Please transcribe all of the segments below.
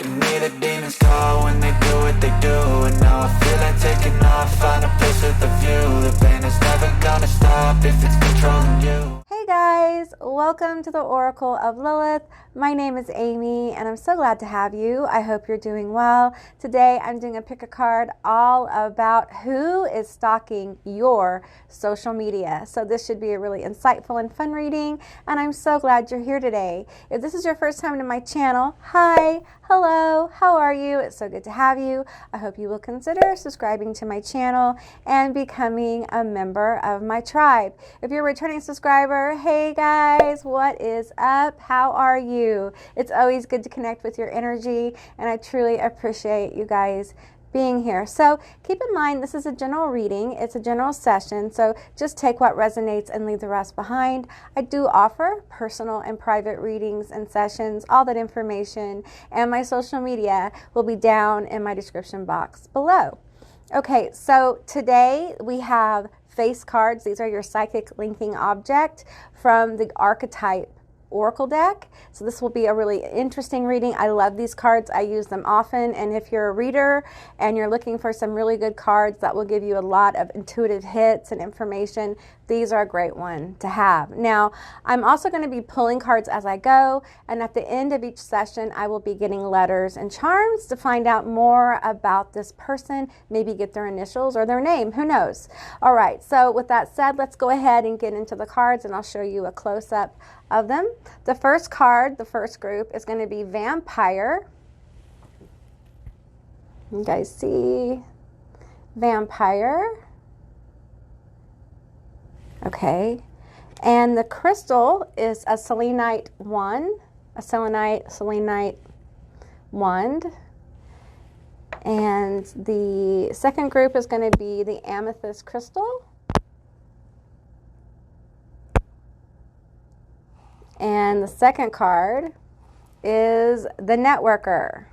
to me the demons call when they do what they do. And now I feel like taking off, find a place with a view. The pain is never gonna stop if it's controlling you. Hey guys, welcome to the Oracle of Lilith. My name is Amy and I'm so glad to have you. I hope you're doing well. Today I'm doing a pick a card all about who is stalking your social media. So this should be a really insightful and fun reading, and I'm so glad you're here today. If this is your first time to my channel, hi, hello, how are you? It's so good to have you. I hope you will consider subscribing to my channel and becoming a member of my tribe. If you're a returning subscriber, hey guys, what is up? How are you? It's always good to connect with your energy, and I truly appreciate you guys being here. So keep in mind, this is a general reading. It's a general session, so just take what resonates and leave the rest behind. I do offer personal and private readings and sessions. All that information and my social media will be down in my description box below. Okay, so today we have face cards. These are your psychic linking object from the archetype Oracle deck. So this will be a really interesting reading. I love these cards. I use them often, and if you're a reader and you're looking for some really good cards that will give you a lot of intuitive hits and information, these are a great one to have. Now, I'm also going to be pulling cards as I go, and at the end of each session, I will be getting letters and charms to find out more about this person, maybe get their initials or their name, who knows. All right, so with that said, let's go ahead and get into the cards, and I'll show you a close-up of them. The first card, the first group, is going to be Vampire. You guys see Vampire. Okay, and the crystal is a Selenite wand, a Selenite wand. And the second group is going to be the Amethyst crystal. And the second card is the Networker.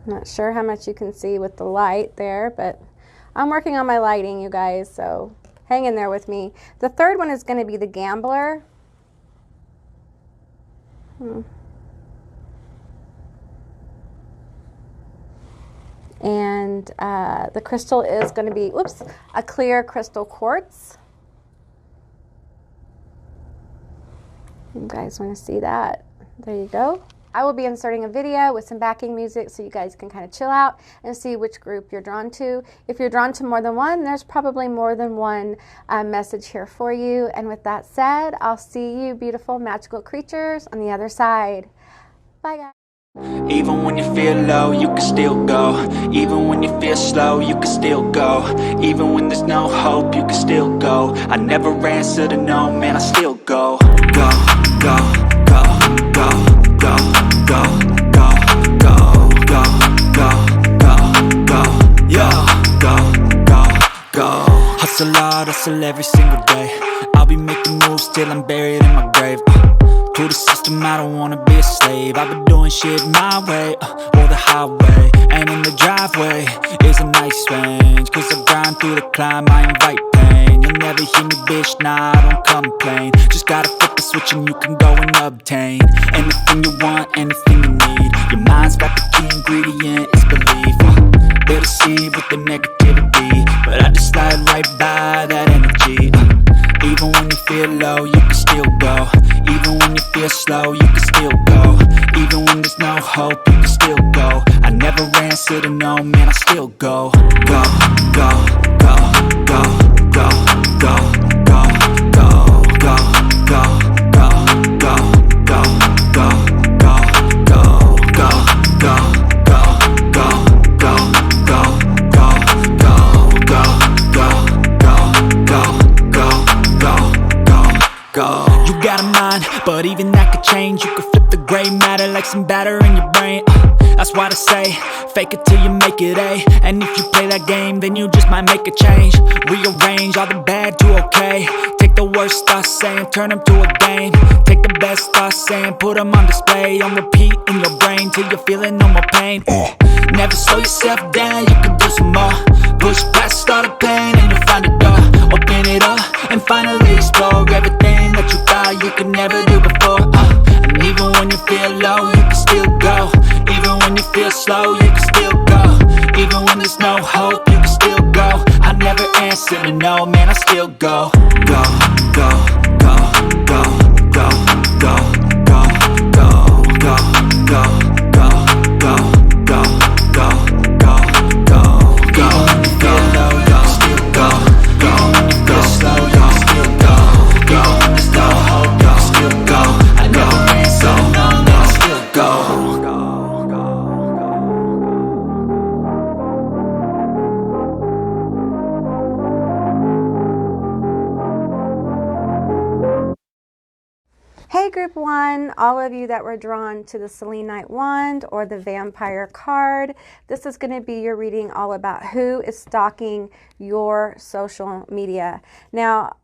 Not sure how much you can see with the light there, but I'm working on my lighting, you guys, so hang in there with me. The third one is going to be the Gambler. And the crystal is going to be, a clear crystal quartz. You guys want to see that? There you go. I will be inserting a video with some backing music so you guys can kind of chill out and see which group you're drawn to. If you're drawn to more than one, there's probably more than one message here for you. And with that said, I'll see you beautiful magical creatures on the other side. Bye guys. Even when you feel low, you can still go. Even when you feel slow, you can still go. Even when there's no hope, you can still go. I never answer to no, man, I still go. Go, go, go, go, go, go, go, go, go, go, go, go, yeah, go. Hustle hard, hustle every single day. I'll be making moves till I'm buried in my grave. To the system, I don't wanna be a slave. I've been doing shit my way, or the highway. And in the driveway is a nice range, cause I grind through the climb, I invite pain. You'll never hear me, bitch, nah, I don't complain. Just gotta flip the switch and you can go and obtain anything you want, anything you need. Your mind's got the key ingredient, it's belief. They're deceived with the negativity, but I just slide right by that energy. Even when you feel low, you can still go. Even when you feel slow, you can still go. Even when there's no hope, you can still go. I never answer to no, man, I still go. Go, go, go, go, go, go, go, go, go, go, go, go, go, go, go, go, go. You got a mind, but even that could change. You could flip the gray matter like some batter in your brain. That's why they say, fake it till you make it A. And if you play that game, then you just might make a change. Rearrange all the bad to okay. Take the worst thoughts saying, turn them to a game. Take the best thoughts saying, put them on display. On repeat in your brain till you're feeling no more pain. Never slow yourself down, you can do some more. Push past all the pain and you'll find a door. Open it up and finally explore everything that you thought you could never do before. for. And even when you feel low, you can still go. Even when you feel slow, you can still go. Even when there's no hope, you can still go. I never answer to no, man, I still go. Go, go, go, go, go, go, go, go, go, go, go, go, go, go, go, go, go. Feel low, you can still go. Go, go slow, you can still go. Go, there's no hope, you can still go. I never answer to no, man, I still go. Hey Group 1, all of you that were drawn to the Selenite wand or the vampire card, this is going to be your reading all about who is stalking your social media. Now,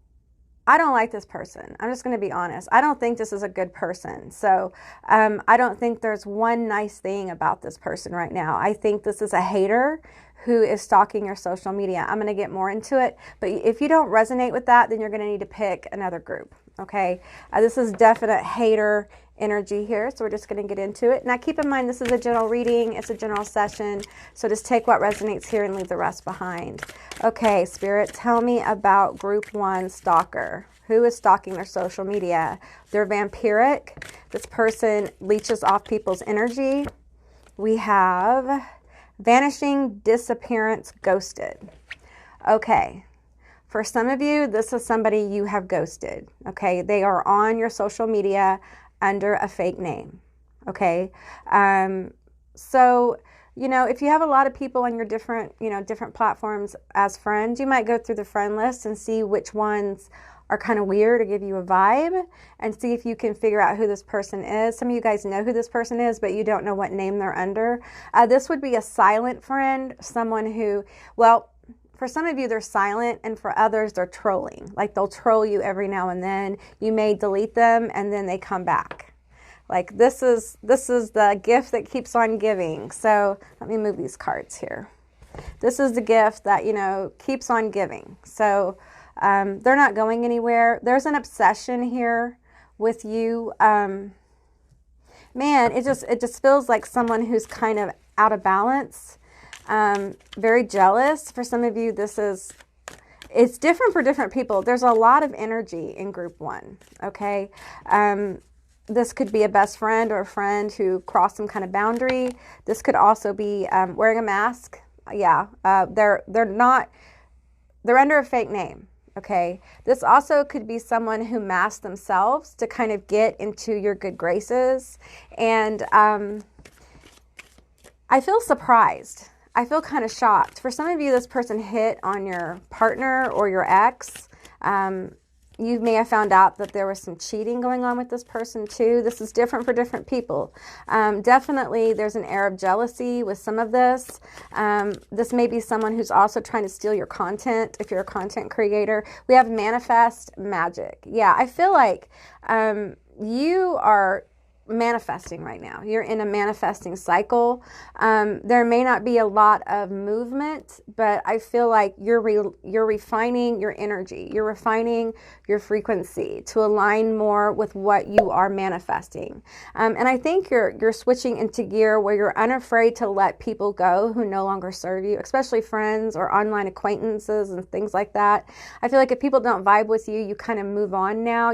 I don't like this person. I'm just going to be honest. I don't think this is a good person. So I don't think there's one nice thing about this person right now. I think this is a hater who is stalking your social media. I'm going to get more into it. But if you don't resonate with that, then you're going to need to pick another group. Okay, this is definite hater energy here, so we're just going to get into it. Now keep in mind, this is a general reading, it's a general session, so just take what resonates here and leave the rest behind. Okay, Spirit, tell me about Group 1 stalker. Who is stalking their social media? They're vampiric. This person leeches off people's energy. We have vanishing, disappearance, ghosted. Okay. For some of you, this is somebody you have ghosted, okay? They are on your social media under a fake name, okay? So, you know, if you have a lot of people on your different platforms as friends, you might go through the friend list and see which ones are kind of weird or give you a vibe and see if you can figure out who this person is. Some of you guys know who this person is, but you don't know what name they're under. This would be a silent friend, someone who, well, for some of you, they're silent, and for others, they're trolling. Like, they'll troll you every now and then. You may delete them, and then they come back. Like, this is the gift that keeps on giving. So let me move these cards here. This is the gift that, you know, keeps on giving. So they're not going anywhere. There's an obsession here with you. Man, it just feels like someone who's kind of out of balance. Very jealous. For some of you, it's different for different people. There's a lot of energy in Group 1, okay? This could be a best friend or a friend who crossed some kind of boundary. This could also be wearing a mask. Yeah, they're under a fake name, okay? This also could be someone who masked themselves to kind of get into your good graces. And I feel surprised. I feel kind of shocked. For some of you, this person hit on your partner or your ex. You may have found out that there was some cheating going on with this person too. This is different for different people. Definitely there's an air of jealousy with some of this. This may be someone who's also trying to steal your content if you're a content creator. We have manifest magic. Yeah, I feel like you are manifesting right now. You're in a manifesting cycle. There may not be a lot of movement, but I feel like you're refining your energy. You're refining your frequency to align more with what you are manifesting. And I think you're switching into gear where you're unafraid to let people go who no longer serve you, especially friends or online acquaintances and things like that. I feel like if people don't vibe with you, you kind of move on now.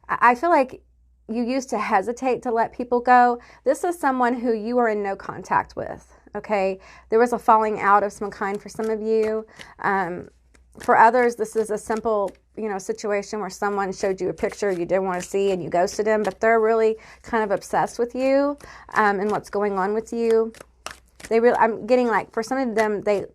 I feel like you used to hesitate to let people go. This is someone who you are in no contact with, okay? There was a falling out of some kind for some of you. For others, this is a simple, situation where someone showed you a picture you didn't want to see and you ghosted them, but they're really kind of obsessed with you and what's going on with you. I'm getting like, for some of them, they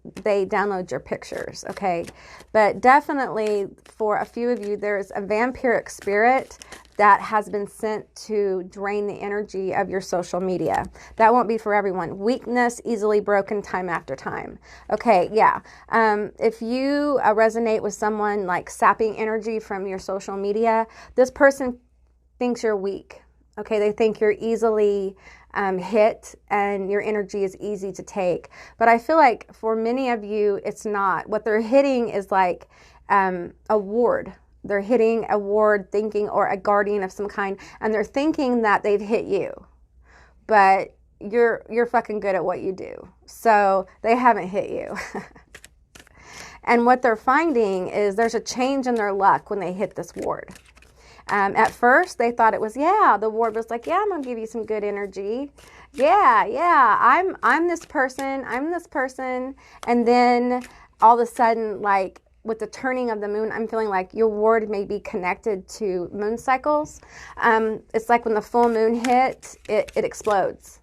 download your pictures, okay? But definitely for a few of you, there's a vampiric spirit that has been sent to drain the energy of your social media. That won't be for everyone. Weakness, easily broken time after time. Okay, yeah. If you resonate with someone like sapping energy from your social media, this person thinks you're weak. Okay, they think you're easily hit and your energy is easy to take. But I feel like for many of you, it's not. What they're hitting is like a ward. they're hitting a ward thinking, or a guardian of some kind, and they're thinking that they've hit you, but you're fucking good at what you do. So they haven't hit you. And what they're finding is there's a change in their luck when they hit this ward. At first, they thought it was, the ward was like, I'm going to give you some good energy. I'm this person. And then all of a sudden, like with the turning of the moon, I'm feeling like your ward may be connected to moon cycles. It's like when the full moon hit, it explodes.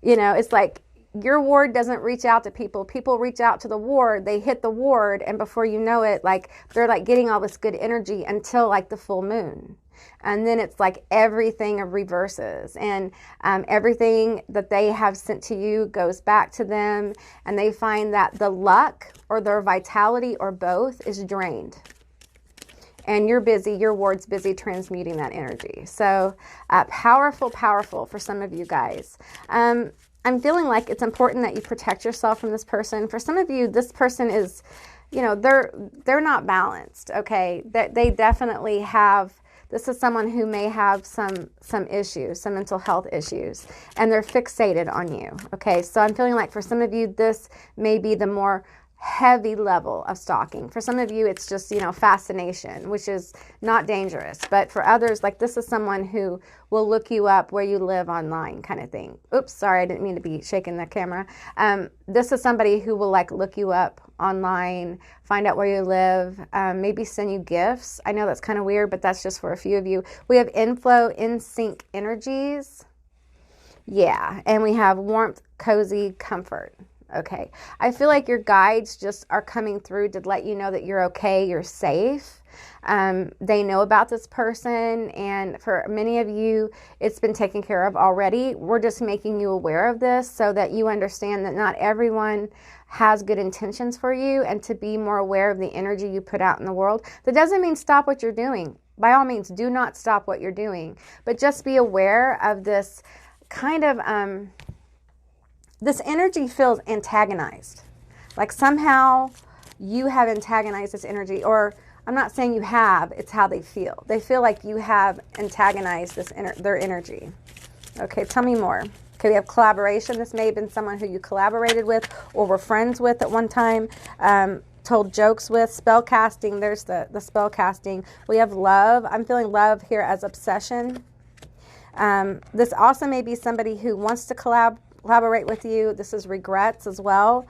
It's like your ward doesn't reach out to people. People reach out to the ward. They hit the ward, and before you know it, like they're like getting all this good energy until like the full moon. And then it's like everything reverses, and everything that they have sent to you goes back to them, and they find that the luck or their vitality or both is drained. And you're busy, your ward's busy transmuting that energy. So powerful for some of you guys. I'm feeling like it's important that you protect yourself from this person. For some of you, this person is, they're not balanced, okay? They definitely have, this is someone who may have some issues, some mental health issues, and they're fixated on you, okay? So I'm feeling like for some of you, this may be the more heavy level of stalking. For some of you, it's just, fascination, which is not dangerous. But for others, like this is someone who will look you up where you live online kind of thing. Oops, sorry, I didn't mean to be shaking the camera. This is somebody who will like look you up online, find out where you live, maybe send you gifts. I know that's kind of weird, but that's just for a few of you. We have inflow, in sync energies. Yeah, and we have warmth, cozy, comfort. Okay, I feel like your guides just are coming through to let you know that you're okay, you're safe. They know about this person, and for many of you, it's been taken care of already. We're just making you aware of this so that you understand that not everyone has good intentions for you, and to be more aware of the energy you put out in the world. That doesn't mean stop what you're doing. By all means, do not stop what you're doing, but just be aware of this kind of... this energy feels antagonized. Like somehow you have antagonized this energy, or I'm not saying you have, it's how they feel. They feel like you have antagonized their energy. Okay, tell me more. Okay, we have collaboration. This may have been someone who you collaborated with or were friends with at one time, told jokes with. Spell casting, there's the spell casting. We have love. I'm feeling love here as obsession. This also may be somebody who wants to collaborate with you. This is regrets as well.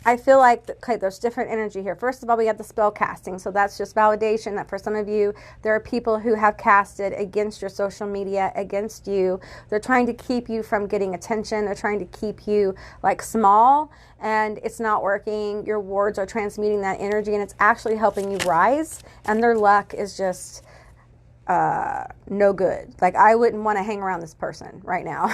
I feel like, okay, there's different energy here. First of all, we have the spell casting. So that's just validation that for some of you, there are people who have casted against your social media, against you. They're trying to keep you from getting attention. They're trying to keep you like small, and it's not working. Your wards are transmuting that energy, and it's actually helping you rise. And their luck is just no good. Like I wouldn't want to hang around this person right now.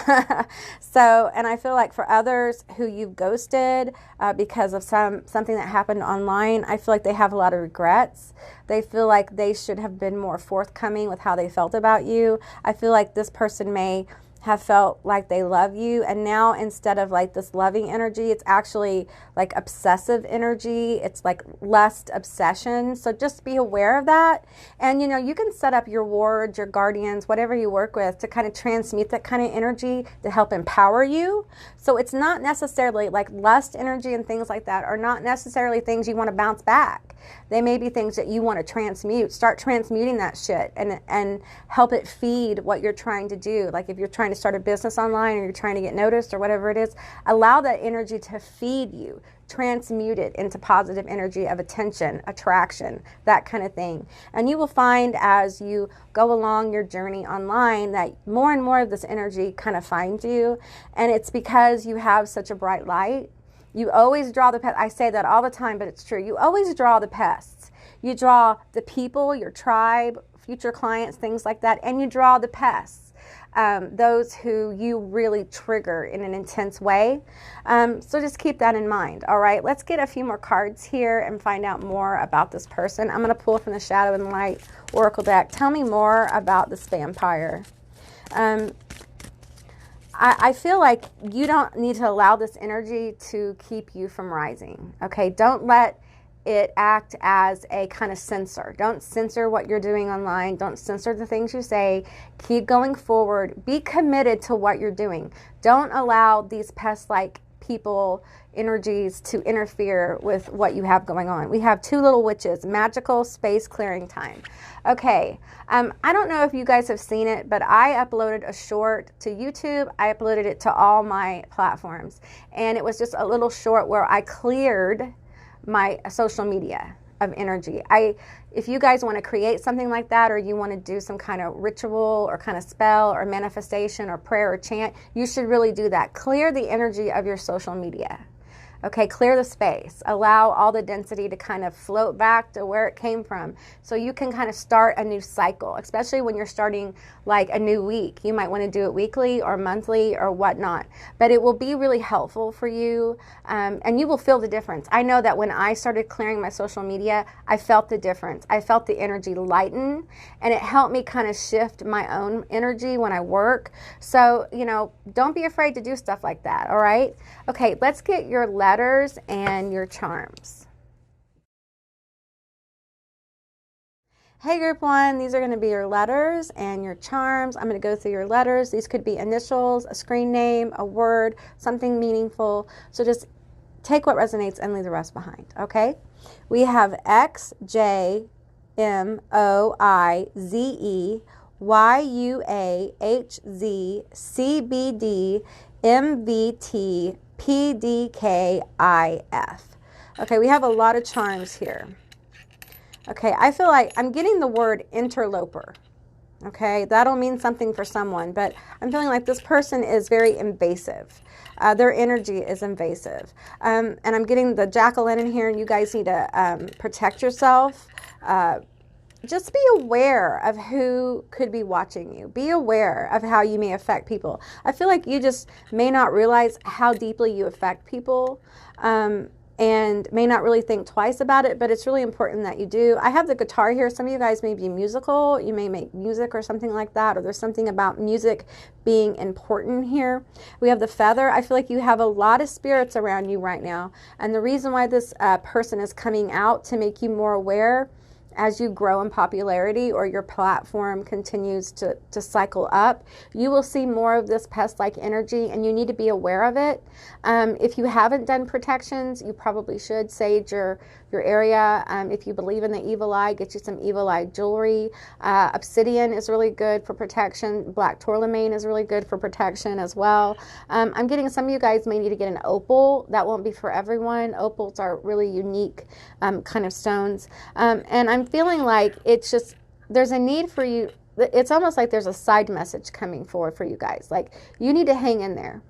So, and I feel like for others who you've ghosted because of something that happened online, I feel like they have a lot of regrets. They feel like they should have been more forthcoming with how they felt about you. I feel like this person may have felt like they love you, and now instead of like this loving energy, it's actually like obsessive energy. It's like lust, obsession. So just be aware of that. And you can set up your wards, your guardians, whatever you work with, to kind of transmute that kind of energy to help empower you. So it's not necessarily like lust energy and things like that are not necessarily things you want to bounce back. They may be things that you want to transmute. Start transmuting that shit and help it feed what you're trying to do. Like if you're trying to start a business online, or you're trying to get noticed, or whatever it is, allow that energy to feed you. Transmute it into positive energy of attention, attraction, that kind of thing. And you will find as you go along your journey online that more and more of this energy kind of finds you. And it's because you have such a bright light. You always draw the pests. I say that all the time, but it's true. You always draw the pests. You draw the people, your tribe, future clients, things like that, and you draw the pests. Those who you really trigger in an intense way. So just keep that in mind. All right, let's get a few more cards here and find out more about this person. I'm going to pull from the Shadow and Light Oracle deck. Tell me more about this vampire. I feel like you don't need to allow this energy to keep you from rising. Okay, don't let it act as a kind of censor. Don't censor what you're doing online. Don't censor the things you say. Keep going forward. Be committed to what you're doing. Don't allow these pest-like people energies to interfere with what you have going on. We have two little witches, magical space clearing time. Okay, I don't know if you guys have seen it, but I uploaded a short to YouTube. I uploaded it to all my platforms, and it was just a little short where I cleared my social media of energy. If you guys want to create something like that, or you want to do some kind of ritual or kind of spell or manifestation or prayer or chant, you should really do that. Clear the energy of your social media. Okay, clear the space. Allow all the density to kind of float back to where it came from, so you can kind of start a new cycle, especially when you're starting like a new week. You might want to do it weekly or monthly or whatnot, but it will be really helpful for you, and you will feel the difference. I know that when I started clearing my social media, I felt the difference. I felt the energy lighten, and it helped me kind of shift my own energy when I work. So, you know, don't be afraid to do stuff like that, all right? Okay, let's get your letters and your charms. Hey group one, these are going to be your letters and your charms. I'm going to go through your letters. These could be initials, a screen name, a word, something meaningful. So just take what resonates and leave the rest behind, okay? We have X, J, M, O, I, Z, E, Y, U, A, H, Z, C, B, D, M, V, T, P, D, K, I, F. Okay, we have a lot of charms here. Okay, I feel like I'm getting the word interloper. Okay, that'll mean something for someone, but I'm feeling like this person is very invasive. Their energy is invasive. And I'm getting the jack-o'-lantern here, and you guys need to protect yourself. Just be aware of who could be watching you. Be aware of how you may affect people. I feel like you just may not realize how deeply you affect people, and may not really think twice about it, but it's really important that you do. I have the guitar here. Some of you guys may be musical. You may make music or something like that, or there's something about music being important here. We have the feather. I feel like you have a lot of spirits around you right now, and the reason why this person is coming out to make you more aware as you grow in popularity, or your platform continues to cycle up, you will see more of this pest-like energy, and you need to be aware of it. If you haven't done protections, you probably should sage your area. If you believe in the evil eye, get you some evil eye jewelry. Obsidian is really good for protection. Black tourmaline is really good for protection as well. I'm getting some of you guys may need to get an opal. That won't be for everyone. Opals are really unique kind of stones. And I'm feeling like it's just, there's a need for you. It's almost like there's a side message coming forward for you guys. Like, you need to hang in there.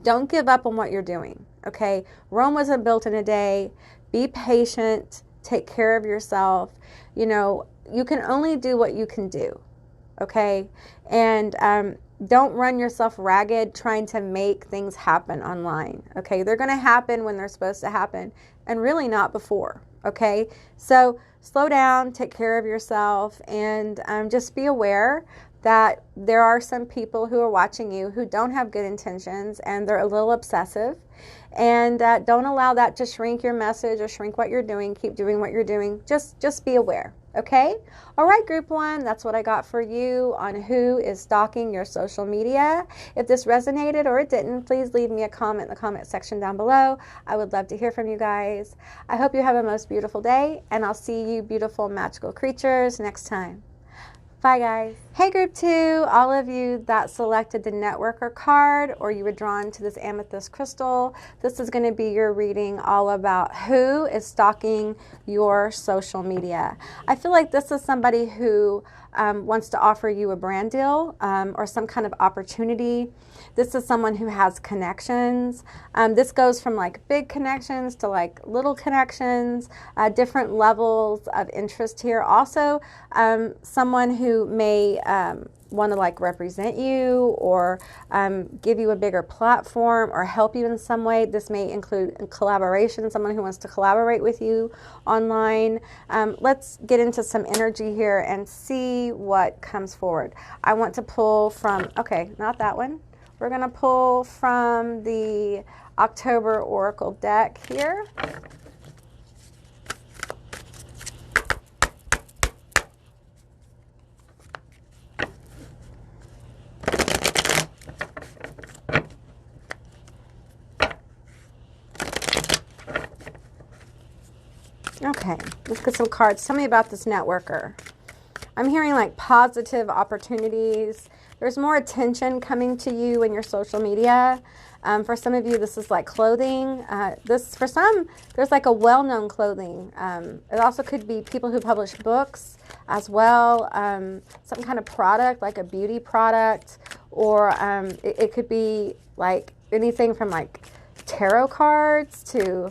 Don't give up on what you're doing, okay? Rome wasn't built in a day. Be patient. Take care of yourself. You know, you can only do what you can do, okay? And don't run yourself ragged trying to make things happen online, okay? They're going to happen when they're supposed to happen, and really not before, okay? So slow down, take care of yourself, and just be aware that there are some people who are watching you who don't have good intentions, and they're a little obsessive. And don't allow that to shrink your message or shrink what you're doing. Keep doing what you're doing. Just be aware, okay? All right, group one, that's what I got for you on who is stalking your social media. If this resonated or it didn't, please leave me a comment in the comment section down below. I would love to hear from you guys. I hope you have a most beautiful day, and I'll see you beautiful magical creatures next time. Bye, guys. Hey, group two, all of you that selected the networker card, or you were drawn to this amethyst crystal, this is going to be your reading all about who is stalking your social media. I feel like this is somebody who wants to offer you a brand deal or some kind of opportunity. This is someone who has connections. This goes from like big connections to like little connections, different levels of interest here. Also, someone who may want to like represent you or give you a bigger platform or help you in some way. This may include collaboration, someone who wants to collaborate with you online. Let's get into some energy here and see what comes forward. I want to pull from, okay, not that one. We're going to pull from the October Oracle deck here. Okay, let's get some cards. Tell me about this networker. I'm hearing like positive opportunities. There's more attention coming to you in your social media. For some of you, this is like clothing. For some, there's like a well-known clothing. It also could be people who publish books as well. Some kind of product, like a beauty product, or it could be like anything from like tarot cards to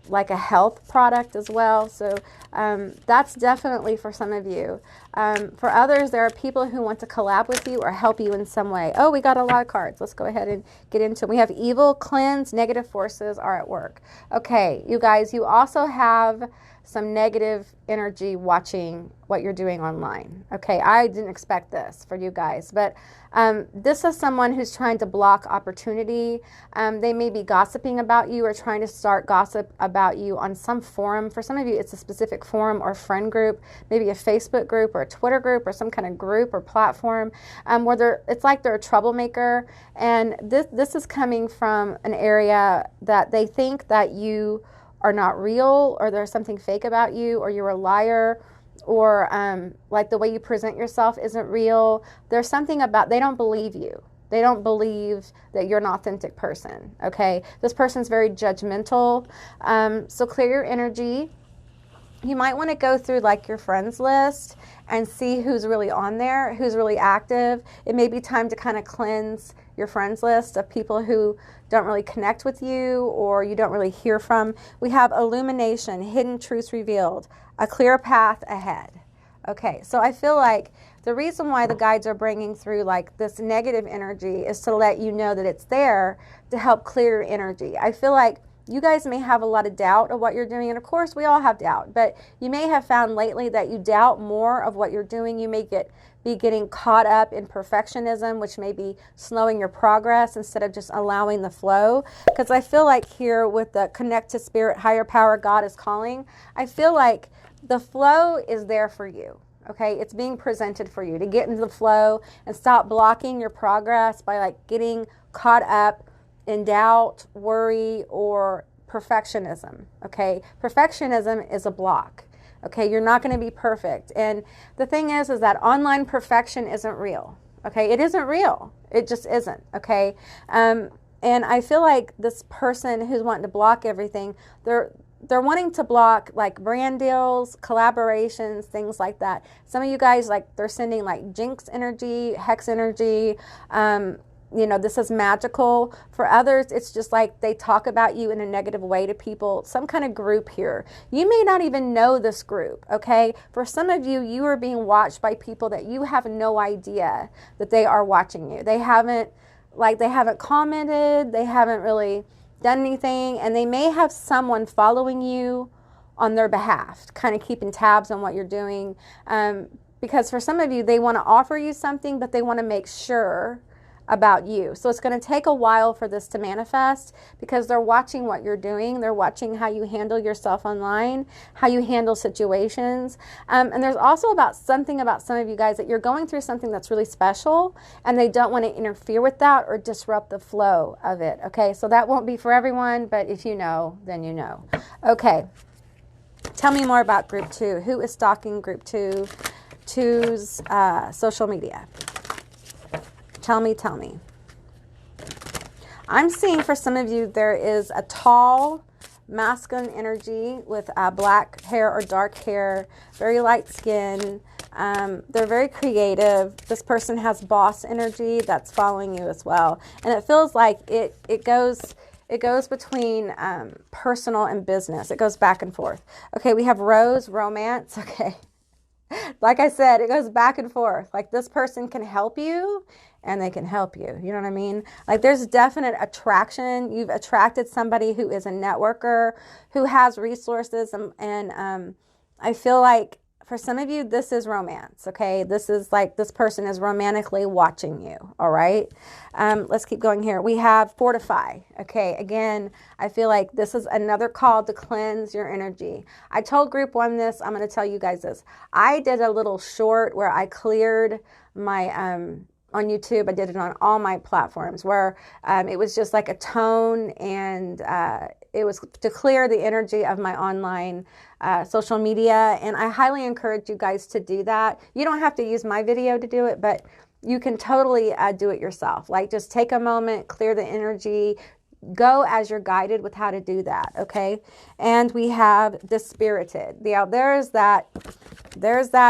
like a health product as well. So that's definitely for some of you. For others, there are people who want to collab with you or help you in some way. Oh, we got a lot of cards. Let's go ahead and get into them. We have evil, cleanse, negative forces are at work. Okay, you guys, you also have some negative energy watching what you're doing online. Okay, I didn't expect this for you guys, but this is someone who's trying to block opportunity. They may be gossiping about you or trying to start gossip about you on some forum. For some of you, it's a specific forum or friend group, maybe a Facebook group or a Twitter group or some kind of group or platform where it's like they're a troublemaker. And this is coming from an area that they think that you are not real, or there's something fake about you, or you're a liar, or like the way you present yourself isn't real. There's something about, they don't believe you. They don't believe that you're an authentic person, okay? This person's very judgmental. So clear your energy. You might want to go through like your friends list and see who's really on there, who's really active. It may be time to kind of cleanse your friends list of people who don't really connect with you or you don't really hear from. We have illumination, hidden truths revealed, a clear path ahead. Okay, so I feel like the reason why the guides are bringing through like this negative energy is to let you know that it's there to help clear your energy. I feel like you guys may have a lot of doubt of what you're doing, and of course we all have doubt, but you may have found lately that you doubt more of what you're doing. You may be getting caught up in perfectionism, which may be slowing your progress instead of just allowing the flow. Because I feel like here with the connect to spirit, higher power, God is calling, I feel like the flow is there for you. Okay, it's being presented for you to get into the flow and stop blocking your progress by like getting caught up in doubt, worry, or perfectionism. Okay, perfectionism is a block. Okay, you're not going to be perfect. And the thing is that online perfection isn't real. Okay, it isn't real. It just isn't. Okay, and I feel like this person who's wanting to block everything, they're wanting to block like brand deals, collaborations, things like that. Some of you guys, like, they're sending like jinx energy, hex energy. You know, this is magical. For others, it's just like they talk about you in a negative way to people, some kind of group here. You may not even know this group, okay? For some of you, you are being watched by people that you have no idea that they are watching you. They haven't commented, they haven't really done anything, and they may have someone following you on their behalf, kind of keeping tabs on what you're doing. Because for some of you, they want to offer you something, but they want to make sure about you. So it's going to take a while for this to manifest because they're watching what you're doing. They're watching how you handle yourself online, how you handle situations. And there's also something about some of you guys that you're going through something that's really special and they don't want to interfere with that or disrupt the flow of it. Okay, so that won't be for everyone, but if you know, then you know. Okay, tell me more about group 2. Who is stalking group 2's social media? Tell me. I'm seeing for some of you there is a tall, masculine energy with black hair or dark hair, very light skin. They're very creative. This person has boss energy that's following you as well. And it feels like it goes between personal and business. It goes back and forth. Okay, we have rose, romance. Okay. Like I said, it goes back and forth. Like this person can help you and they can help you. You know what I mean? Like there's definite attraction. You've attracted somebody who is a networker, who has resources. And I feel like for some of you, this is romance. Okay. This is like this person is romantically watching you. All right. Let's keep going here. We have fortify. Okay. Again, I feel like this is another call to cleanse your energy. I told group 1 this. I'm going to tell you guys this. I did a little short where I cleared my on YouTube. I did it on all my platforms where it was just like a tone, and it was to clear the energy of my online social media. And I highly encourage you guys to do that. You don't have to use my video to do it, but you can totally do it yourself. Like, just take a moment, clear the energy, go as you're guided with how to do that, okay? And we have dispirited. Yeah, there's that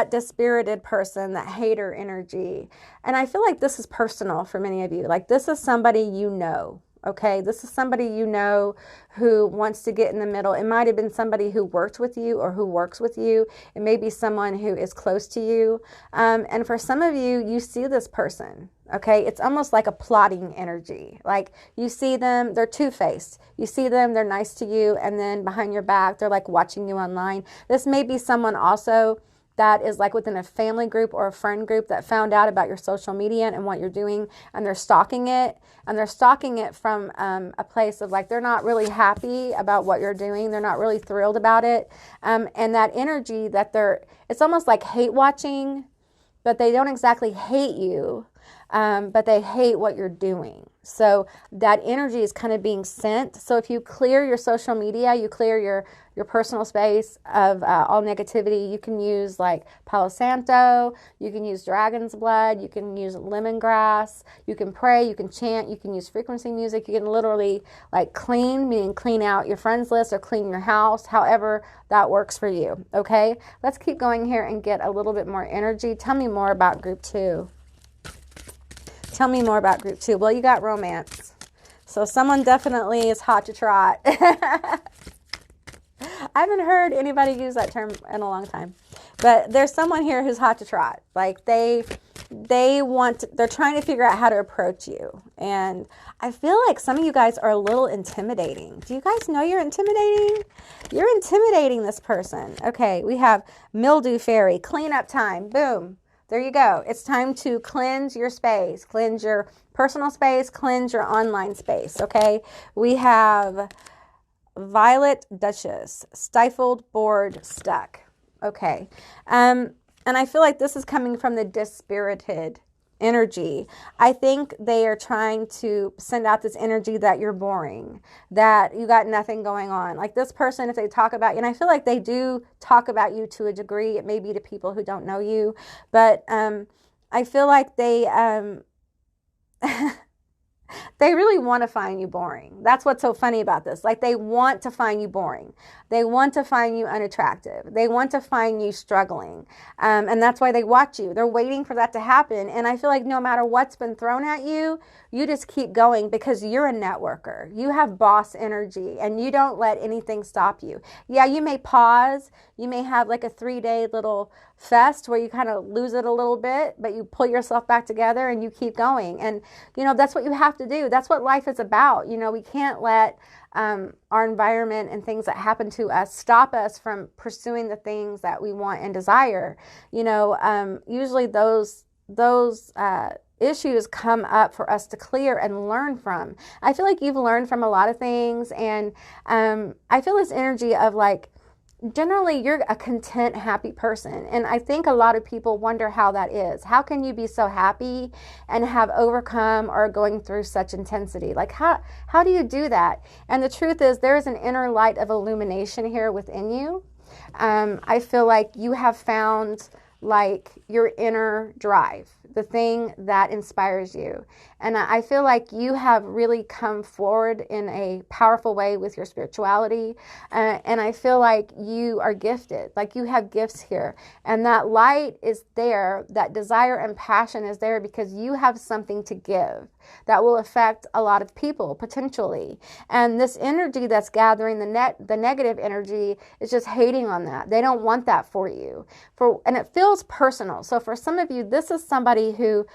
dispirited person, that hater energy. And I feel like this is personal for many of you. Like, this is somebody you know, okay? This is somebody you know who wants to get in the middle. It might have been somebody who worked with you or who works with you. It may be someone who is close to you. And for some of you, you see this person, okay? It's almost like a plotting energy. Like, you see them, they're two-faced. You see them, they're nice to you, and then behind your back, they're like watching you online. This may be someone also that is like within a family group or a friend group that found out about your social media and what you're doing, and they're stalking it. And they're stalking it from a place of like, they're not really happy about what you're doing. They're not really thrilled about it. And that energy that it's almost like hate watching, but they don't exactly hate you, but they hate what you're doing. So that energy is kind of being sent. So if you clear your social media, you clear your personal space of all negativity, you can use like Palo Santo, you can use dragon's blood, you can use lemongrass, you can pray, you can chant, you can use frequency music, you can literally like clean, meaning clean out your friends list or clean your house, however that works for you, okay? Let's keep going here and get a little bit more energy. Tell me more about group 2. Tell me more about group 2. Well, you got romance. So someone definitely is hot to trot. I haven't heard anybody use that term in a long time. But there's someone here who's hot to trot. Like they're trying to figure out how to approach you. And I feel like some of you guys are a little intimidating. Do you guys know you're intimidating? You're intimidating this person. Okay, we have mildew fairy, cleanup time, boom. There you go. It's time to cleanse your space, cleanse your personal space, cleanse your online space, okay? We have Violet Duchess, stifled, bored, stuck. Okay. And I feel like this is coming from the dispirited energy. I think they are trying to send out this energy that you're boring, that you got nothing going on. Like this person, if they talk about you, and I feel like they do talk about you to a degree, it may be to people who don't know you, but I feel like they they really want to find you boring. That's what's so funny about this. Like they want to find you boring. They want to find you unattractive. They want to find you struggling. And that's why they watch you. They're waiting for that to happen. And I feel like no matter what's been thrown at you, you just keep going because you're a networker. You have boss energy and you don't let anything stop you. Yeah, you may pause. You may have like a 3-day little fest where you kind of lose it a little bit, but you pull yourself back together and you keep going. And, you know, that's what you have to do. That's what life is about. You know, we can't let our environment and things that happen to us stop us from pursuing the things that we want and desire. You know, usually those issues come up for us to clear and learn from. I feel like you've learned from a lot of things, and I feel this energy of like, generally you're a content, happy person. And I think a lot of people wonder how that is. How can you be so happy and have overcome or going through such intensity? Like how do you do that? And the truth is there is an inner light of illumination here within you. I feel like you have found like your inner drive, the thing that inspires you. And I feel like you have really come forward in a powerful way with your spirituality. And I feel like you are gifted, like you have gifts here. And that light is there, that desire and passion is there because you have something to give that will affect a lot of people potentially. And this energy that's gathering, the negative energy, is just hating on that. They don't want that for you. And it feels personal. So for some of you, this is somebody who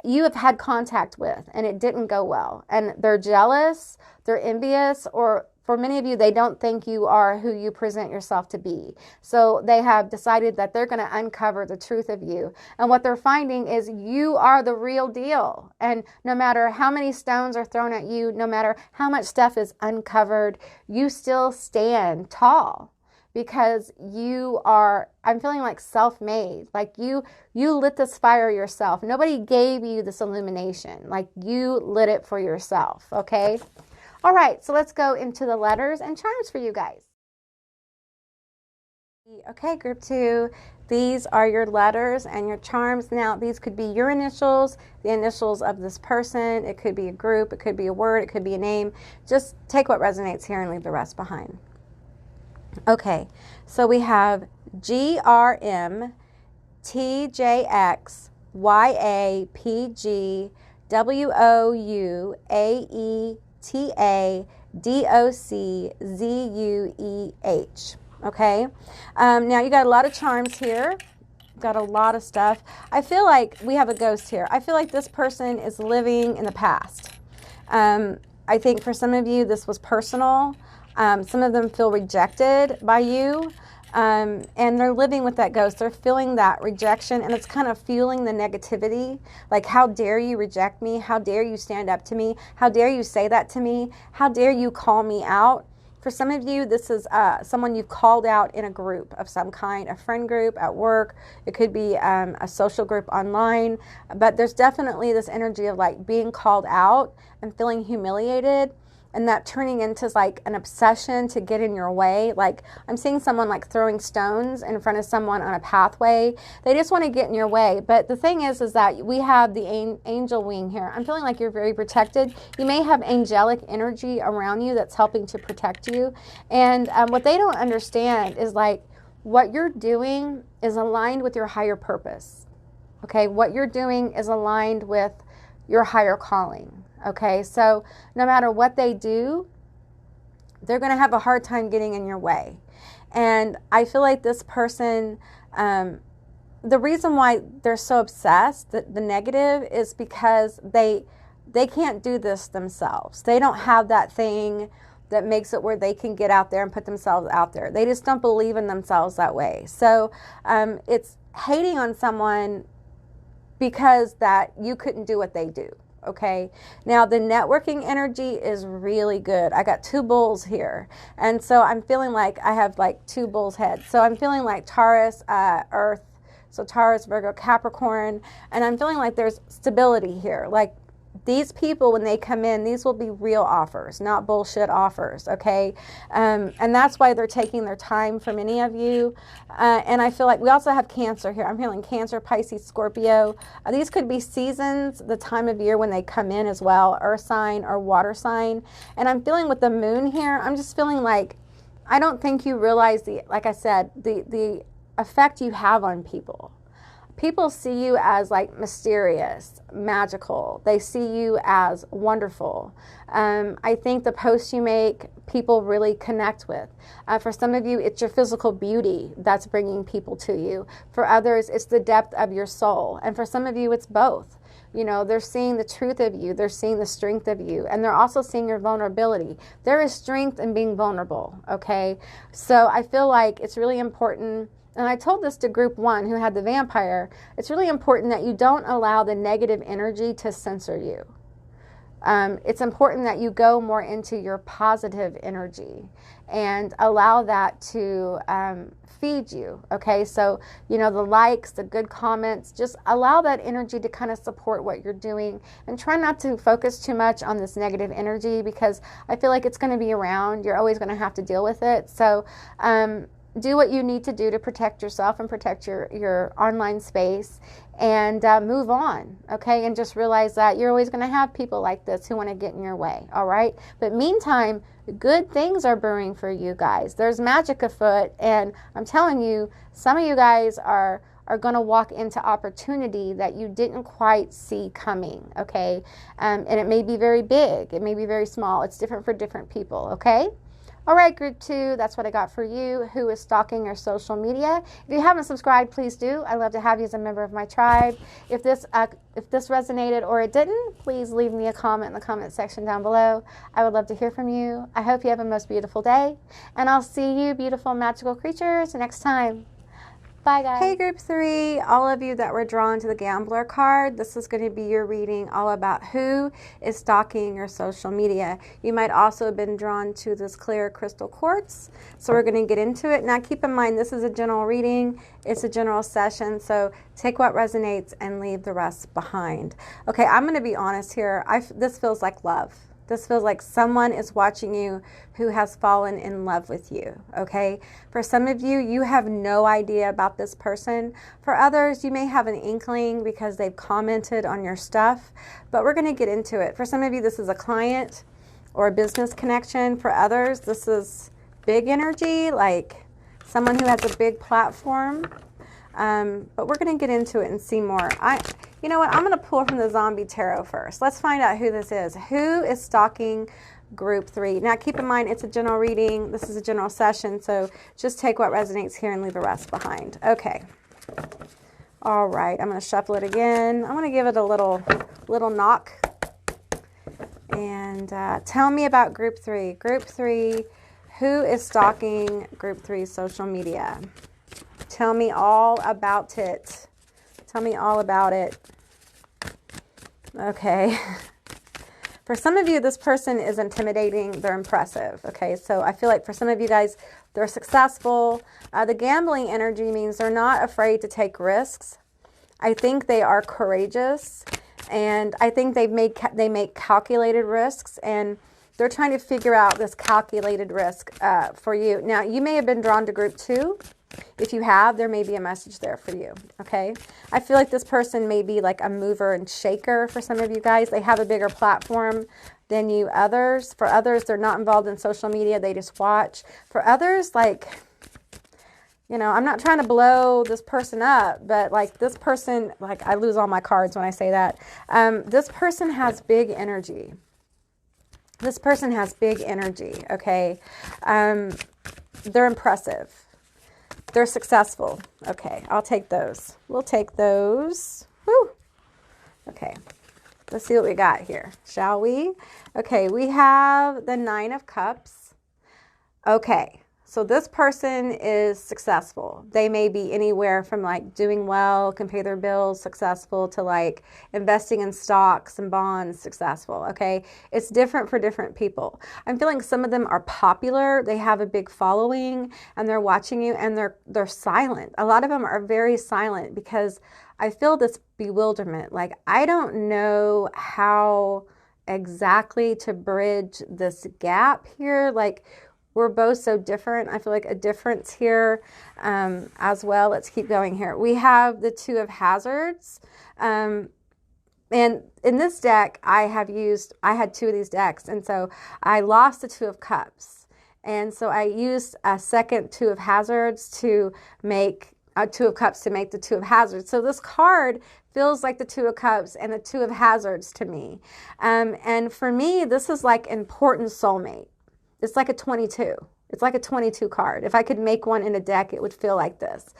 you have had contact with and it didn't go well. And they're jealous, they're envious, or for many of you, they don't think you are who you present yourself to be. So they have decided that they're going to uncover the truth of you. And what they're finding is you are the real deal. And no matter how many stones are thrown at you, no matter how much stuff is uncovered, you still stand tall. because you are, I'm feeling like self-made. Like you lit this fire yourself. Nobody gave you this illumination. Like you lit it for yourself, okay? All right, so let's go into the letters and charms for you guys. Okay, group 2, these are your letters and your charms. Now, these could be your initials, the initials of this person. It could be a group, it could be a word, it could be a name. Just take what resonates here and leave the rest behind. Okay, so we have GRM, TJX, YAPG, WOUAETA, DOCZUEH. Okay, now you got a lot of charms here, got a lot of stuff. I feel like we have a ghost here. I feel like this person is living in the past. I think for some of you this was personal. Some of them feel rejected by you, and they're living with that ghost. They're feeling that rejection, and it's kind of fueling the negativity. Like, how dare you reject me? How dare you stand up to me? How dare you say that to me? How dare you call me out? For some of you, this is someone you've called out in a group of some kind, a friend group, at work. It could be a social group online. But there's definitely this energy of like being called out and feeling humiliated, and that turning into like an obsession to get in your way. Like, I'm seeing someone like throwing stones in front of someone on a pathway. They just want to get in your way. But the thing is that we have the angel wing here. I'm feeling like you're very protected. You may have angelic energy around you that's helping to protect you. And what they don't understand is like what you're doing is aligned with your higher purpose. Okay, what you're doing is aligned with your higher calling. Okay, so no matter what they do, they're going to have a hard time getting in your way. And I feel like this person, the reason why they're so obsessed, the negative, is because they can't do this themselves. They don't have that thing that makes it where they can get out there and put themselves out there. They just don't believe in themselves that way. So it's hating on someone because that you couldn't do what they do. Okay, now the networking energy is really good. I got 2 bulls here, and so I'm feeling like I have like 2 bulls heads. So I'm feeling like Taurus, Earth, so Taurus, Virgo, Capricorn, and I'm feeling like there's stability here. Like, these people, when they come in, these will be real offers, not bullshit offers, okay? And that's why they're taking their time for many of you. And I feel like we also have Cancer here. I'm feeling Cancer, Pisces, Scorpio. These could be seasons, the time of year when they come in as well, earth sign or water sign. And I'm feeling with the moon here, I'm just feeling like, I don't think you realize like I said, the effect you have on people. People see you as like mysterious, magical. They see you as wonderful. I think the posts you make, people really connect with. For some of you, it's your physical beauty that's bringing people to you. For others, it's the depth of your soul. And for some of you, it's both. You know, they're seeing the truth of you. They're seeing the strength of you. And they're also seeing your vulnerability. There is strength in being vulnerable, okay? So I feel like it's really important. And I told this to group 1 who had the vampire. It's really important that you don't allow the negative energy to censor you. It's important that you go more into your positive energy and allow that to feed you. Okay, so, you know, the likes, the good comments, just allow that energy to kind of support what you're doing, and try not to focus too much on this negative energy, because I feel like it's going to be around. You're always going to have to deal with it. So, do what you need to do to protect yourself and protect your online space, and move on, okay? And just realize that you're always going to have people like this who want to get in your way, all right? But meantime, good things are brewing for you guys. There's magic afoot, and I'm telling you, some of you guys are going to walk into opportunity that you didn't quite see coming, okay? And it may be very big. It may be very small. It's different for different people, okay? All right, group 2, that's what I got for you, who is stalking your social media. If you haven't subscribed, please do. I'd love to have you as a member of my tribe. If this resonated or it didn't, please leave me a comment in the comment section down below. I would love to hear from you. I hope you have a most beautiful day, and I'll see you, beautiful magical creatures, next time. Bye, guys. Hey, group 3, all of you that were drawn to the Gambler card, this is going to be your reading all about who is stalking your social media. You might also have been drawn to this clear crystal quartz, so we're going to get into it. Now, keep in mind, this is a general reading. It's a general session, so take what resonates and leave the rest behind. Okay, I'm going to be honest here. This feels like love. This feels like someone is watching you who has fallen in love with you, okay? For some of you, you have no idea about this person. For others, you may have an inkling because they've commented on your stuff, but we're going to get into it. For some of you, this is a client or a business connection. For others, this is big energy, like someone who has a big platform. But we're going to get into it and see more. You know what? I'm going to pull from the Zombie Tarot first. Let's find out who this is. Who is stalking group 3? Now, keep in mind, it's a general reading. This is a general session, so just take what resonates here and leave the rest behind. Okay. All right. I'm going to shuffle it again. I'm going to give it a little knock. And tell me about group 3. Group 3, who is stalking group 3 social media? Tell me all about it. Tell me all about it. Okay. For some of you, this person is intimidating. They're impressive. Okay. So I feel like for some of you guys, they're successful. The gambling energy means they're not afraid to take risks. I think they are courageous. And I think they make calculated risks. And they're trying to figure out this calculated risk for you. Now, you may have been drawn to group 2. If you have, there may be a message there for you, okay? I feel like this person may be like a mover and shaker for some of you guys. They have a bigger platform than you others. For others, they're not involved in social media. They just watch. For others, like, you know, I'm not trying to blow this person up, but like this person, like I lose all my cards when I say that. This person has big energy. This person has big energy, okay? They're impressive. They're successful. Okay, I'll take those. We'll take those. Woo. Okay, let's see what we got here, shall we? Okay, we have the 9 of Cups. Okay, so this person is successful. They may be anywhere from like doing well, can pay their bills, successful, to like investing in stocks and bonds, successful, okay? It's different for different people. I'm feeling some of them are popular. They have a big following and they're watching you and they're silent. A lot of them are very silent because I feel this bewilderment. Like, I don't know how exactly to bridge this gap here. Like, we're both so different. I feel like a difference here as well. Let's keep going here. We have the 2 of Hazards. And in this deck, I had 2 of these decks. And so I lost the 2 of Cups. And so I used a second 2 of Hazards to make 2 of Cups to make the 2 of Hazards. So this card feels like the 2 of Cups and the 2 of Hazards to me. And for me, this is like important soulmate. It's like a 22. It's like a 22 card. If I could make one in a deck, it would feel like this.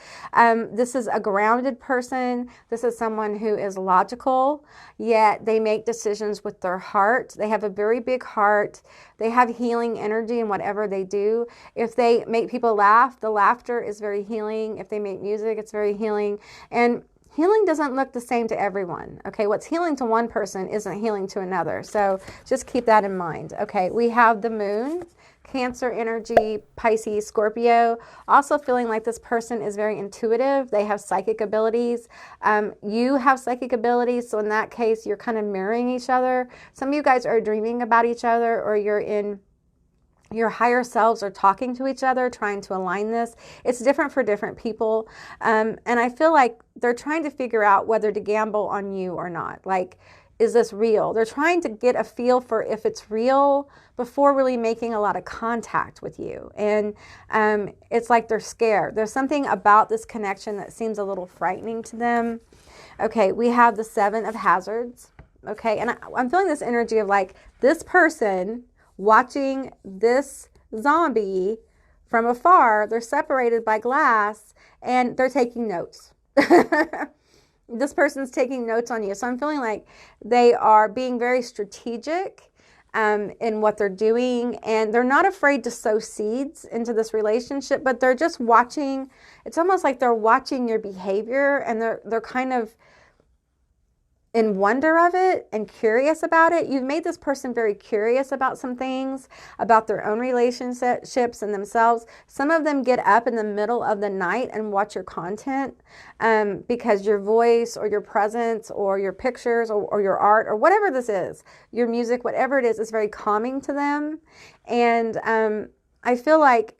This is a grounded person. This is someone who is logical, yet they make decisions with their heart. They have a very big heart. They have healing energy in whatever they do. If they make people laugh, the laughter is very healing. If they make music, it's very healing. And healing doesn't look the same to everyone, okay? What's healing to one person isn't healing to another. So just keep that in mind, okay? We have the Moon, Cancer energy, Pisces, Scorpio. Also feeling like this person is very intuitive. They have psychic abilities. You have psychic abilities, so in that case, you're kind of mirroring each other. Some of you guys are dreaming about each other, or your higher selves are talking to each other, trying to align this. It's different for different people. And I feel like they're trying to figure out whether to gamble on you or not. Like, is this real? They're trying to get a feel for if it's real before really making a lot of contact with you. And it's like they're scared. There's something about this connection that seems a little frightening to them. Okay, we have the 7 of Hazards. Okay, and I'm feeling this energy of like this person watching this zombie from afar. They're separated by glass and they're taking notes. This person's taking notes on you. So I'm feeling like they are being very strategic. in what they're doing, and they're not afraid to sow seeds into this relationship, but they're just watching. It's almost like they're watching your behavior, and they're kind of in wonder of it and curious about it. You've made this person very curious about some things, about their own relationships and themselves. Some of them get up in the middle of the night and watch your content because your voice or your presence or your pictures or your art or whatever this is, your music, whatever it is very calming to them. And I feel like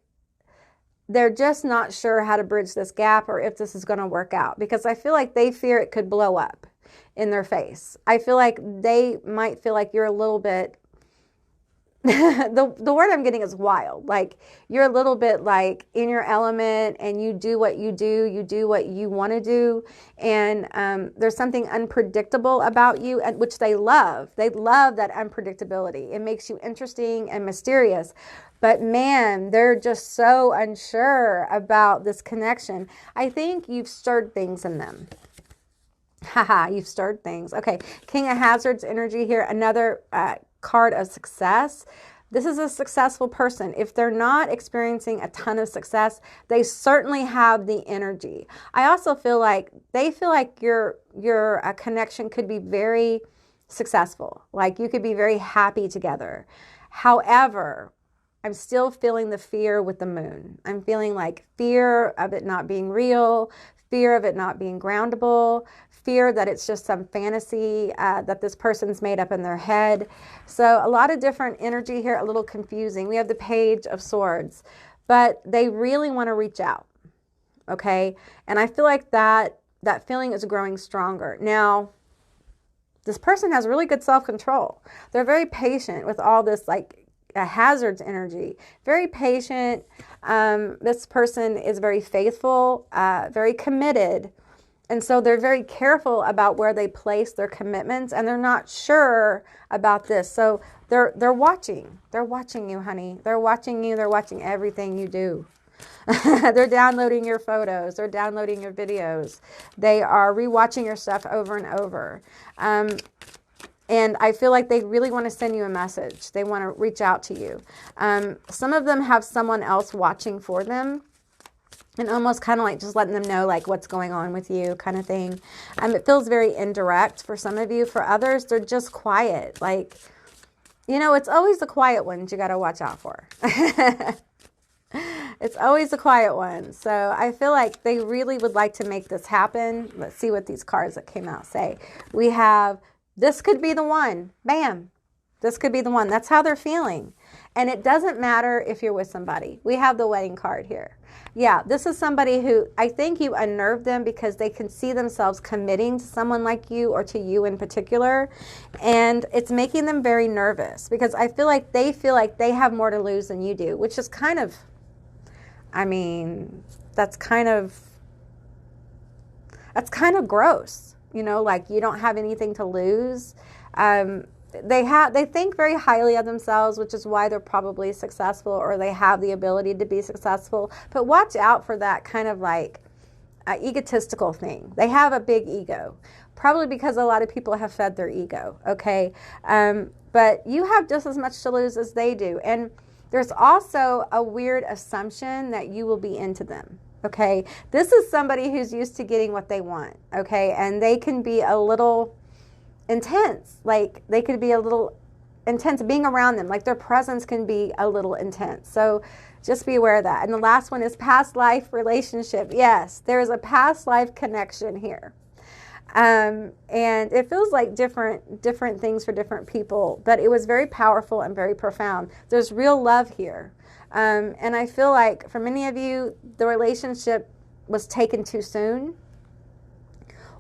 they're just not sure how to bridge this gap or if this is going to work out, because I feel like they fear it could blow up in their face. I feel like they might feel like you're a little bit, the word I'm getting is wild. Like you're a little bit like in your element and you do what you do what you want to do. And there's something unpredictable about you, which they love. They love that unpredictability. It makes you interesting and mysterious. But man, they're just so unsure about this connection. I think you've stirred things in them. Haha, you've stirred things. Okay, King of Hazards energy here, another card of success. This is a successful person. If they're not experiencing a ton of success, they certainly have the energy. I also feel like they feel like your connection could be very successful. Like you could be very happy together. However, I'm still feeling the fear with the moon. I'm feeling like fear of it not being real, fear of it not being groundable, fear that it's just some fantasy that this person's made up in their head. So a lot of different energy here, a little confusing. We have the Page of Swords, but they really want to reach out, okay? And I feel like that feeling is growing stronger. Now, this person has really good self-control. They're very patient with all this like hazards energy, very patient. This person is very faithful, very committed. And so they're very careful about where they place their commitments, and they're not sure about this. So they're watching. They're watching you, honey. They're watching you. They're watching everything you do. They're downloading your photos. They're downloading your videos. They are rewatching your stuff over and over. And I feel like they really want to send you a message. They want to reach out to you. Some of them have someone else watching for them and almost kind of like just letting them know like what's going on with you kind of thing. It feels very indirect for some of you. For others, they're just quiet. Like, you know, it's always the quiet ones you got to watch out for. It's always the quiet ones. So I feel like they really would like to make this happen. Let's see what these cards that came out say. We have, this could be the one. Bam. This could be the one. That's how they're feeling. And it doesn't matter if you're with somebody. We have the wedding card here. Yeah, this is somebody who I think you unnerved them because they can see themselves committing to someone like you or to you in particular. And it's making them very nervous because I feel like they have more to lose than you do, which is kind of, I mean, that's kind of gross. You know, like you don't have anything to lose. They think very highly of themselves, which is why they're probably successful, or they have the ability to be successful. But watch out for that kind of like egotistical thing. They have a big ego, probably because a lot of people have fed their ego, okay? But you have just as much to lose as they do. And there's also a weird assumption that you will be into them. Okay, this is somebody who's used to getting what they want, okay? And they can be a little intense. Like they could be a little intense being around them. Like their presence can be a little intense. So just be aware of that. And the last one is past life relationship. Yes, there is a past life connection here. And it feels like different things for different people, but it was very powerful and very profound. There's real love here. And I feel like for many of you, the relationship was taken too soon,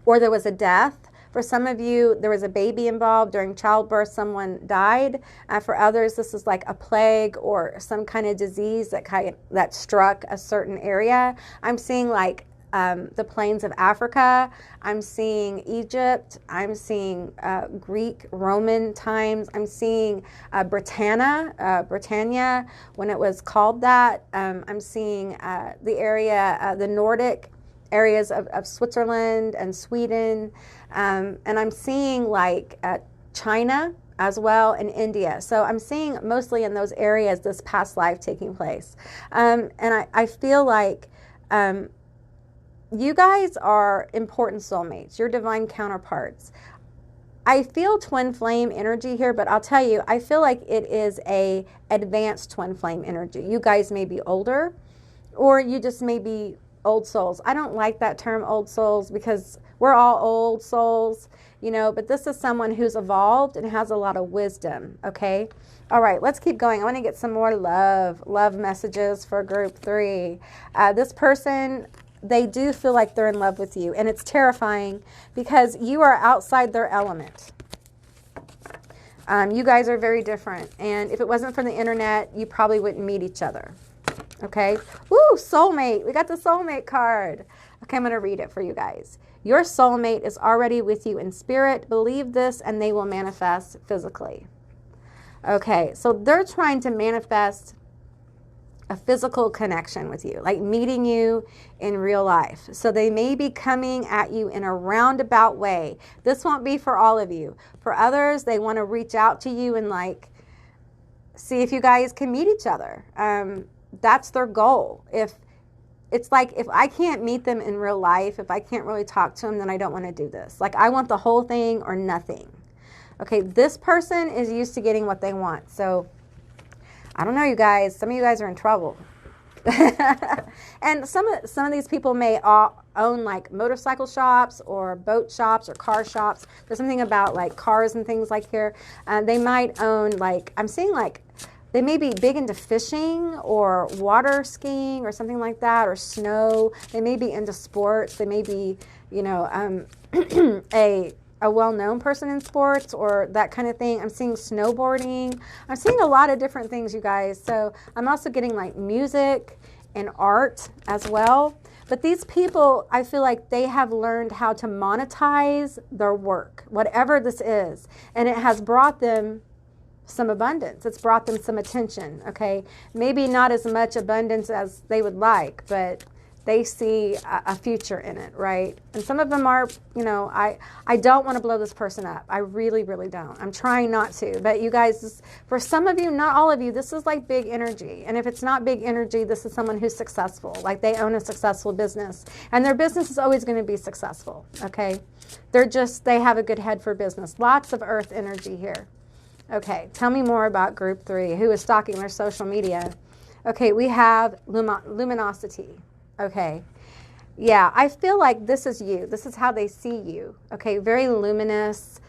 or there was a death. For some of you, there was a baby involved during childbirth, someone died. For others, this is like a plague or some kind of disease that struck a certain area. I'm seeing like the plains of Africa. I'm seeing Egypt. I'm seeing Greek, Roman times. I'm seeing Britannia, when it was called that. I'm seeing the area, the Nordic areas of Switzerland and Sweden. And I'm seeing like China. as well, in India. So I'm seeing mostly in those areas this past life taking place. And I feel like you guys are important soulmates. You're divine counterparts. I feel twin flame energy here, but I'll tell you, I feel like it is a advanced twin flame energy. You guys may be older, or you just may be old souls. I don't like that term, old souls, because we're all old souls, you know, but this is someone who's evolved and has a lot of wisdom, okay? All right, let's keep going. I want to get some more love messages for group 3. This person, they do feel like they're in love with you, and it's terrifying because you are outside their element. You guys are very different, and if it wasn't for the internet, you probably wouldn't meet each other. Okay? Woo, soulmate. We got the soulmate card. Okay, I'm going to read it for you guys. Your soulmate is already with you in spirit. Believe this, and they will manifest physically. Okay, so they're trying to manifest a physical connection with you, like meeting you in real life. So they may be coming at you in a roundabout way. This won't be for all of you. For others, they want to reach out to you and like see if you guys can meet each other. That's their goal. If I can't meet them in real life, if I can't really talk to them, then I don't want to do this. Like, I want the whole thing or nothing. Okay, this person is used to getting what they want. So I don't know, you guys. Some of you guys are in trouble. And some of these people may own like motorcycle shops or boat shops or car shops. There's something about like cars and things like here. They might own like, I'm seeing like, they may be big into fishing or water skiing or something like that, or snow. They may be into sports. They may be, you know, a well-known person in sports or that kind of thing. I'm seeing snowboarding. I'm seeing a lot of different things, you guys. So I'm also getting like music and art as well. But these people, I feel like they have learned how to monetize their work, whatever this is. And it has brought them some abundance. It's brought them some attention, okay? Maybe not as much abundance as they would like, but they see a future in it, right? And some of them are, you know, I don't want to blow this person up. I really, really don't. I'm trying not to. But you guys, for some of you, not all of you, this is like big energy. And if it's not big energy, this is someone who's successful. Like they own a successful business. And their business is always going to be successful, okay? They have a good head for business. Lots of earth energy here. Okay, tell me more about group 3. Who is stalking their social media? Okay, we have luminosity. Okay, yeah, I feel like this is you. This is how they see you. Okay, very luminous,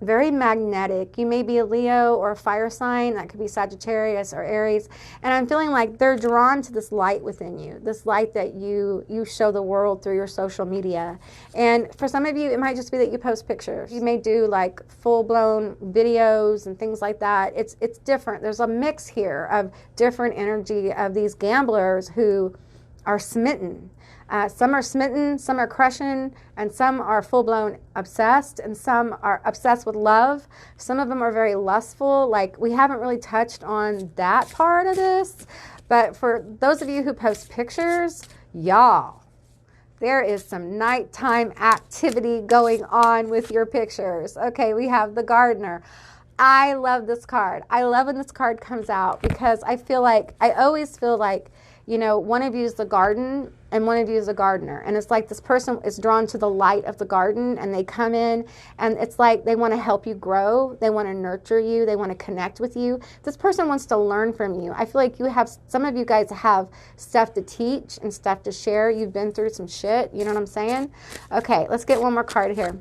very magnetic. You may be a Leo or a fire sign. That could be Sagittarius or Aries. And I'm feeling like they're drawn to this light within you, this light that you show the world through your social media. And for some of you, it might just be that you post pictures. You may do like full-blown videos and things like that. It's different. There's a mix here of different energy of these gamblers who are smitten. Some are smitten, some are crushing, and some are full-blown obsessed, and some are obsessed with love. Some of them are very lustful. Like, we haven't really touched on that part of this, but for those of you who post pictures, y'all, there is some nighttime activity going on with your pictures. Okay, we have the gardener. I love this card. I love when this card comes out because I always feel like, you know, one of you is the garden and one of you is a gardener. And it's like this person is drawn to the light of the garden and they come in and it's like they want to help you grow. They want to nurture you. They want to connect with you. This person wants to learn from you. I feel like some of you guys have stuff to teach and stuff to share. You've been through some shit. You know what I'm saying? Okay, let's get one more card here.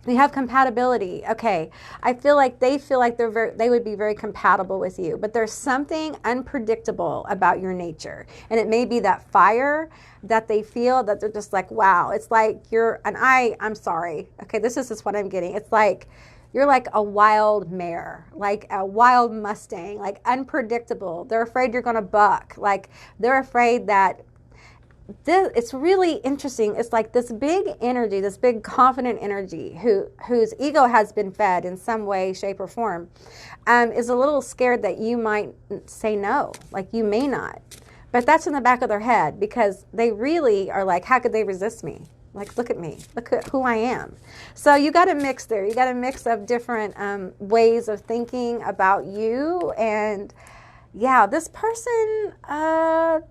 We have compatibility. Okay, I feel like they would be very compatible with you, but there's something unpredictable about your nature. And it may be that fire that they feel that they're just like, wow, it's like I'm sorry. Okay, this is just what I'm getting. It's like you're like a wild mare, like a wild Mustang, like unpredictable. They're afraid you're going to buck. Like they're afraid that it's really interesting. It's like this big energy, this big confident energy whose ego has been fed in some way, shape, or form, is a little scared that you might say no, like you may not. But that's in the back of their head because they really are like, how could they resist me? Like, look at me. Look at who I am. So you got a mix there. You got a mix of different ways of thinking about you. And yeah, this person,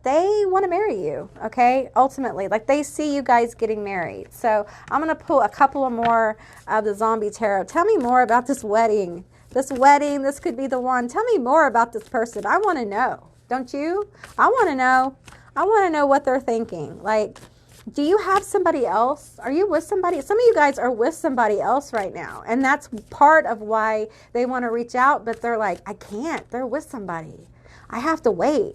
they want to marry you, okay? Ultimately, like they see you guys getting married. So I'm going to pull a couple of more of the Zombie Tarot. Tell me more about this wedding. This wedding, this could be the one. Tell me more about this person. I want to know. Don't you? I want to know. I want to know what they're thinking. Like, do you have somebody else? Are you with somebody? Some of you guys are with somebody else right now. And that's part of why they want to reach out, but they're like, I can't. They're with somebody. I have to wait.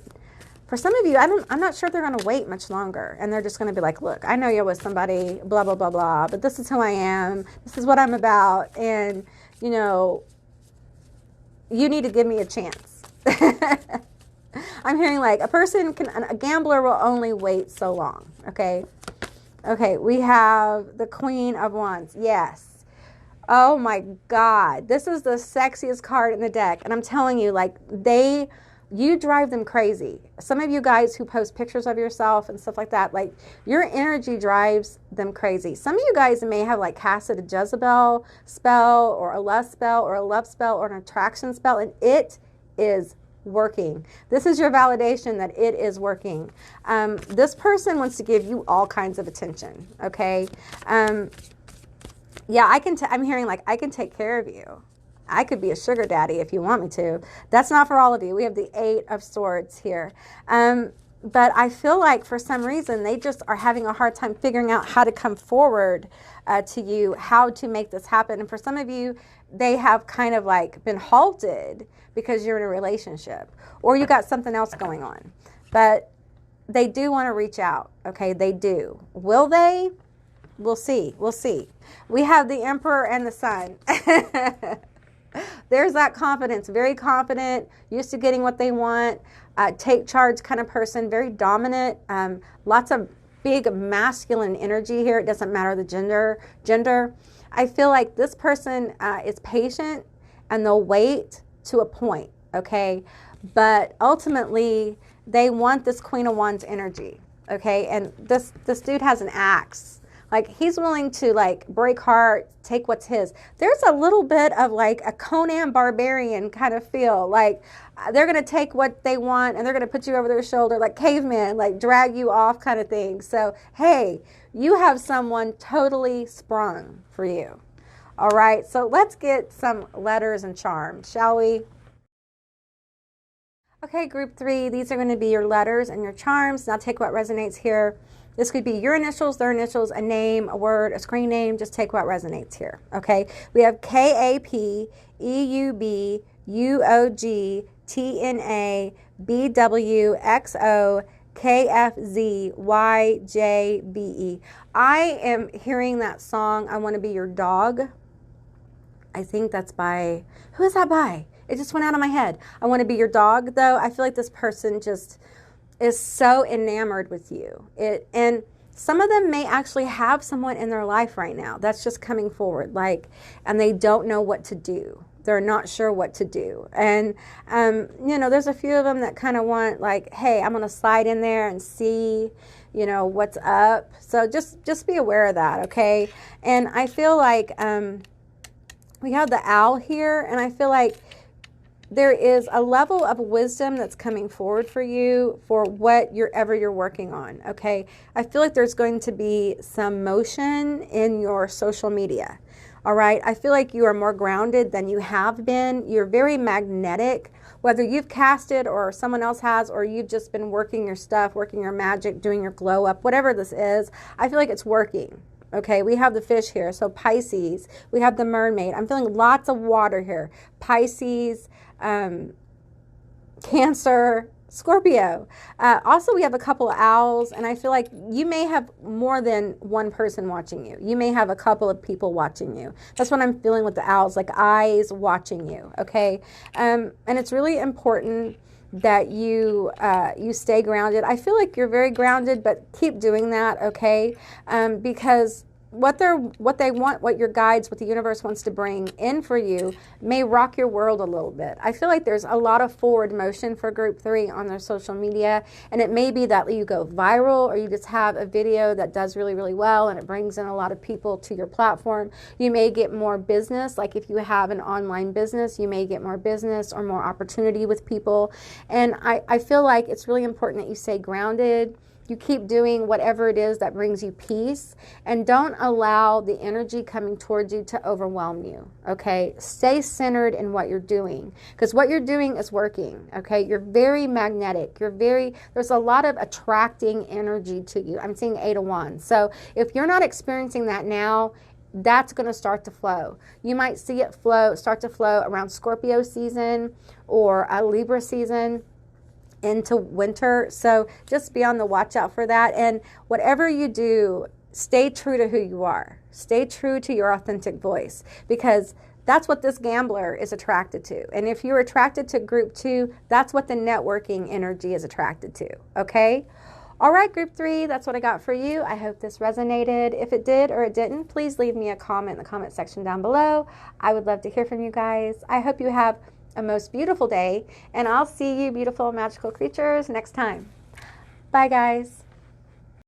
For some of you, I'm not sure they're going to wait much longer. And they're just going to be like, look, I know you're with somebody, blah, blah, blah, blah, but this is who I am. This is what I'm about. And, you know, you need to give me a chance. I'm hearing like a gambler will only wait so long. Okay. Okay. We have the Queen of Wands. Yes. Oh my God. This is the sexiest card in the deck. And I'm telling you, like you drive them crazy. Some of you guys who post pictures of yourself and stuff like that, like your energy drives them crazy. Some of you guys may have like casted a Jezebel spell or a lust spell or a love spell or an attraction spell, and it is working. This is your validation that it is working. This person wants to give you all kinds of attention. Okay. Yeah, I'm hearing like, I can take care of you. I could be a sugar daddy if you want me to. That's not for all of you. We have the 8 of Swords here. But I feel like for some reason, they just are having a hard time figuring out how to come forward to you, how to make this happen. And for some of you, they have kind of like been halted because you're in a relationship or you got something else going on. But they do want to reach out. Okay, they do. Will they? We'll see. We'll see. We have the Emperor and the Sun. There's that confidence, very confident, used to getting what they want, take charge kind of person, very dominant, lots of big masculine energy here. It doesn't matter the gender. I feel like this person is patient and they'll wait to a point, okay? But ultimately, they want this Queen of Wands energy, okay? And this dude has an axe. Like, he's willing to, like, break heart, take what's his. There's a little bit of, like, a Conan Barbarian kind of feel. Like, they're going to take what they want, and they're going to put you over their shoulder, like cavemen, like, drag you off kind of thing. So, hey, you have someone totally sprung for you. All right? So, let's get some letters and charms, shall we? Okay, group 3, these are going to be your letters and your charms. Now, take what resonates here. This could be your initials, their initials, a name, a word, a screen name. Just take what resonates here, okay? We have KAP, EUB, UOG, TNA, BW, XO, KFZ, YJBE. I am hearing that song, I Want to Be Your Dog. I think that's by, who is that by? It just went out of my head. I Want to Be Your Dog, though. I feel like this person just is so enamored with you. And some of them may actually have someone in their life right now that's just coming forward, like, and they don't know what to do. They're not sure what to do. And, you know, there's a few of them that kind of want, like, hey, I'm going to slide in there and see, you know, what's up. So just be aware of that, okay? And I feel like we have the owl here, and I feel like there is a level of wisdom that's coming forward for you for whatever you're working on, okay? I feel like there's going to be some motion in your social media, all right? I feel like you are more grounded than you have been. You're very magnetic, whether you've casted or someone else has, or you've just been working your stuff, working your magic, doing your glow up, whatever this is. I feel like it's working. Okay, we have the fish here, so Pisces. We have the mermaid. I'm feeling lots of water here. Pisces, Cancer, Scorpio. Also, we have a couple of owls, and I feel like you may have more than one person watching you. You may have a couple of people watching you. That's what I'm feeling with the owls, like eyes watching you, okay? And it's really important that you stay grounded. I feel like you're very grounded, but keep doing that, okay? Because what they want, what your guides, what the universe wants to bring in for you may rock your world a little bit. I feel like there's a lot of forward motion for group 3 on their social media, and it may be that you go viral or you just have a video that does really, really well and it brings in a lot of people to your platform. You may get more business, like if you have an online business, you may get more business or more opportunity with people. And I feel like it's really important that you stay grounded. You keep doing whatever it is that brings you peace, and don't allow the energy coming towards you to overwhelm you, okay? Stay centered in what you're doing, because what you're doing is working, okay? You're very magnetic. There's a lot of attracting energy to you. I'm seeing 8 of Wands. So if you're not experiencing that now, that's going to start to flow. You might see it start to flow around Scorpio season or a Libra season into winter. So just be on the watch out for that. And whatever you do, stay true to who you are. Stay true to your authentic voice, because that's what this gambler is attracted to. And if you're attracted to group 2, that's what the networking energy is attracted to. Okay? All right, group 3, that's what I got for you. I hope this resonated. If it did or it didn't, please leave me a comment in the comment section down below. I would love to hear from you guys. I hope you have a most beautiful day, and I'll see you beautiful magical creatures next time. Bye guys.